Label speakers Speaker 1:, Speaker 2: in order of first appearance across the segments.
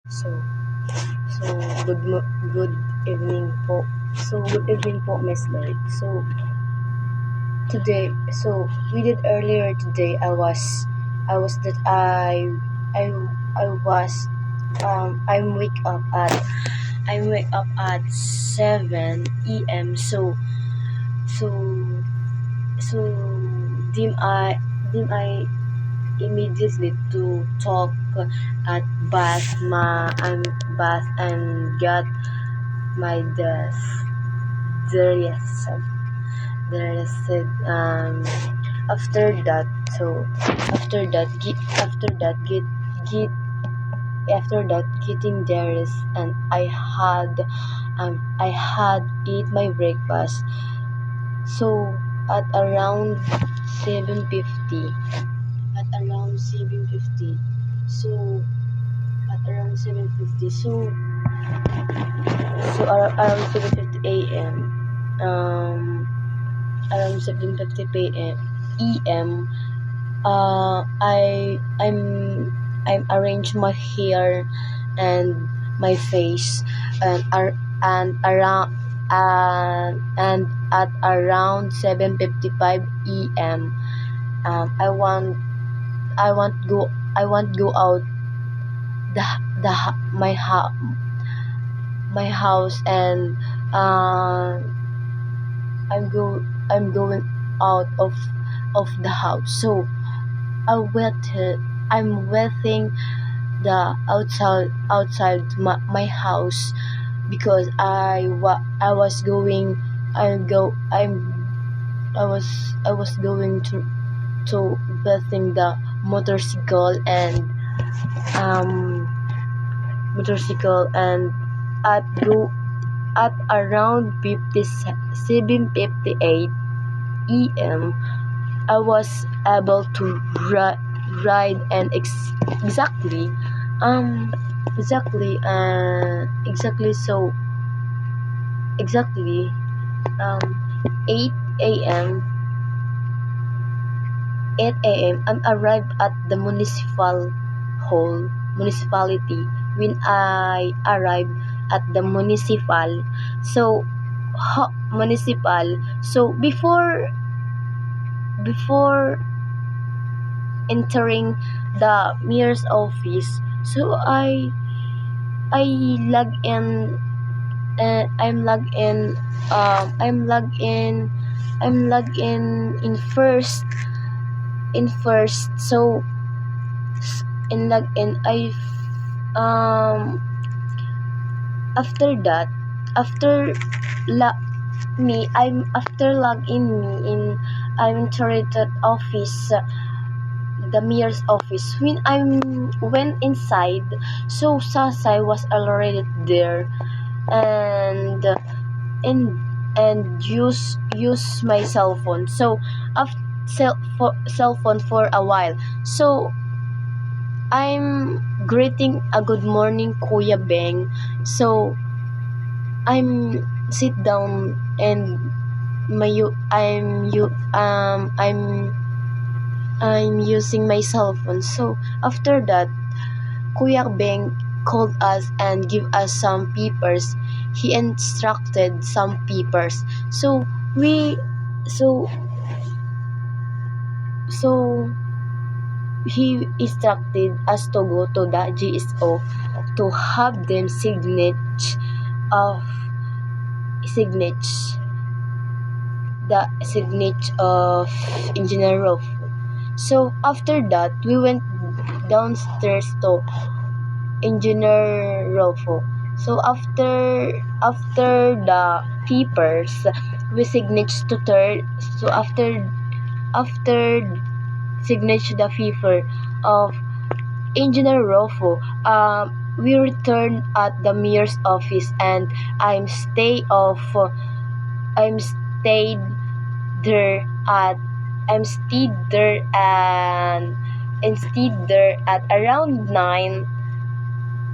Speaker 1: So, so good evening po. So, good evening po, Miss Lloyd. So, today, so we did earlier today. I was that I was, I wake up at 7 a.m. So, so, dim I immediately to talk at bath and got my dress dressed. After that so after that get after that get after that getting dressed, and I had eat my breakfast. So at around 7:50 at around 7:50 so at around 7:50 around 7:50 a.m. Around 7:50 p.m. em. I'm arrange my hair and my face, and around and at around 7:55 em. I want go out the the my house, and uh, I'm going out of the house. So I waited. I'm waiting the outside my house, because I was going. I was going to waiting the motorcycle and um motorcycle and at go at around 7:58 em. I was able to ride, and exactly um exactly so exactly um 8 a.m. 8 a.m. I'm arrived at the municipality. When I arrived at the so municipal so before entering the mayor's office, so I log in. I'm logged in. I'm logged in. I'm logged in first. So in log in, um after that after la me I'm after log in me in I'm entered the office, the mayor's office. When I went inside, so Sasai was already there, and and use my cell phone. So after cell phone for a while. So I'm greeting a good morning, Kuya Beng. So I'm sit down, and I'm using my cell phone. So after that, Kuya Beng called us and give us some papers. He instructed some papers. So we so so he instructed us to go to the GSO to have them of signage the signature of Engineer Rolf. So after that, we went downstairs to Engineer Rolfo. So after the papers, we signage to third. So after signage the paper of Engineer Rolfo, we returned at the mayor's office, and I'm stayed there at I'm stayed there and stayed there at around 9.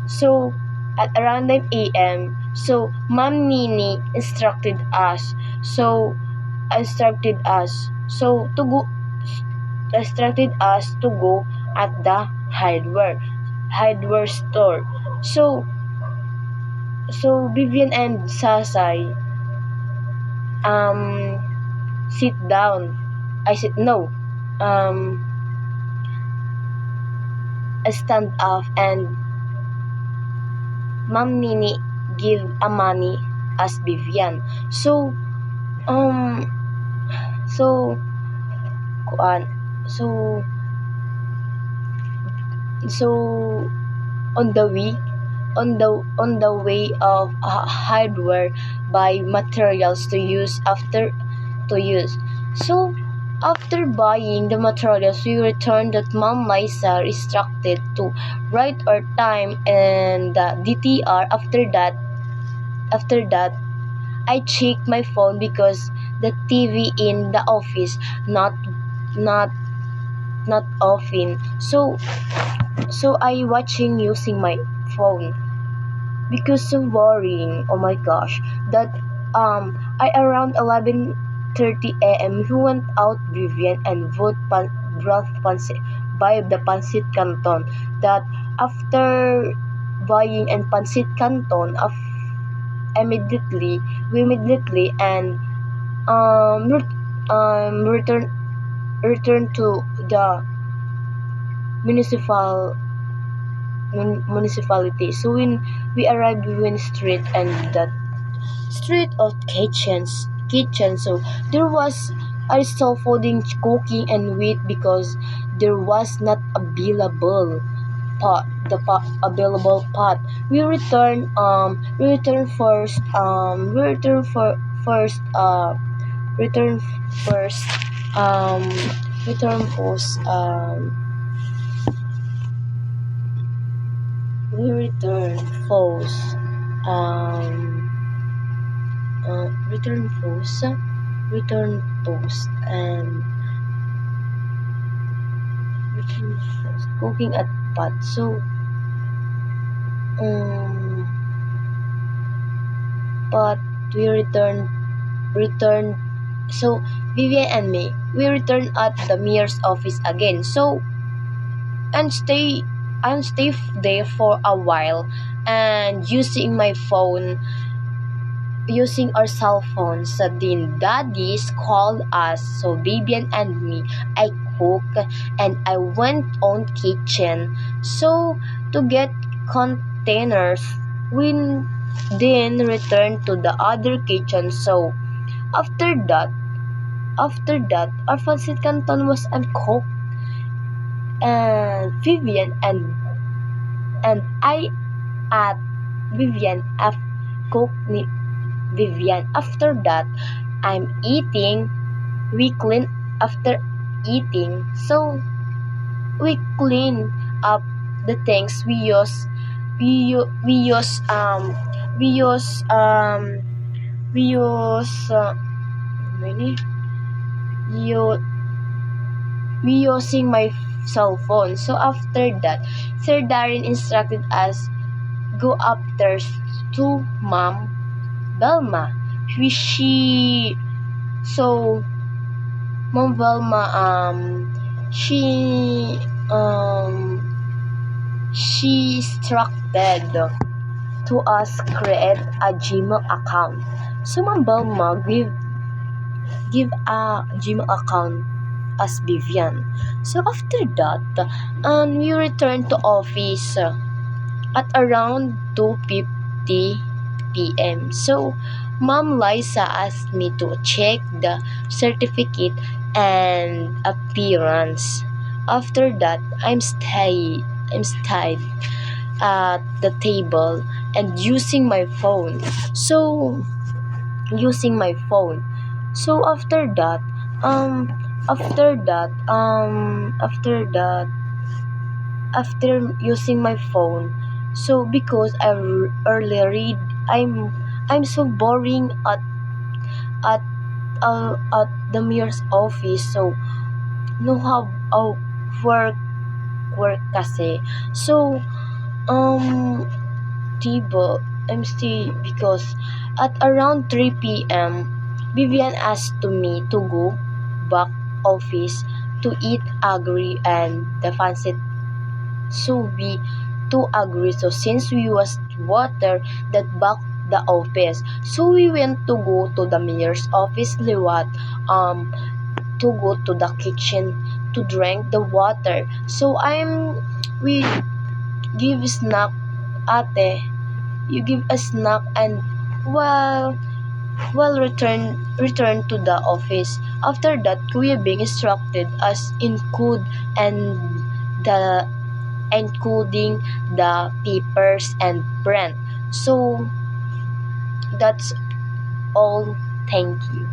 Speaker 1: So at around 9 a.m. So Ma'am Nini instructed us so to go instructed us to go at the hardware store. So Vivian and Sasai um sit down. I said no. Um I stand up and Ma'am Nini give a money as Vivian. So um so kuan so so on the way on the way of hardware buy materials to use. So after buying the materials, we returned that Mom Liza instructed to write our time and DTR. After that, I checked my phone because the TV in the office not not often. So I watching using my phone because so boring. Oh my gosh. That I around 11:30 a.m. we went out Vivian and brought pancit buy the pancit canton. That after buying and pancit canton immediately we immediately and return to the municipal municipality. So when we arrived in street and the street of kitchen, so there was Aristotle folding cooking and wait because there was not available pot. We return first first return first um return post we return post um return post and return post cooking at pot. So um but we return so Vivian and me we return at the mayor's office again. So and stay there for a while and using our cell phones. So then daddies called us, so Vivian and me. I cook and I went on kitchen so to get containers. We then returned to the other kitchen. So after that our pancit canton was uncooked and I at Vivian af cook ni Vivian. After that, I'm eating. We clean after eating. So we clean up the things we use. We use we use we use many you we using my cell phone. So after that, Sir Darren instructed us go upstairs to Mom Belma. She so Mom Belma um she instructed to us create a Gmail account. So Mom Belma give a Gmail account as Vivian. So after that, we returned to office at around 2:50 p.m. So Mom Liza asked me to check the certificate and appearance. After that, I'm stayed at the table and using my phone. So using my phone. So after using my phone, so because I early read, I'm so boring at at the mayor's office. So no have work kasi. So diba I'm still because at around 3 p.m. Vivian asked to me to go back office to eat agri and the fancy subi to agree. So since we was water that back the office, so we went to go to the mayor's office liwat, to go to the kitchen to drink the water. So we give snack, ate, you give a snack, and while return to the office. After that, Kuya Bing instructed us in code and the encoding the papers and print. So that's all. Thank you.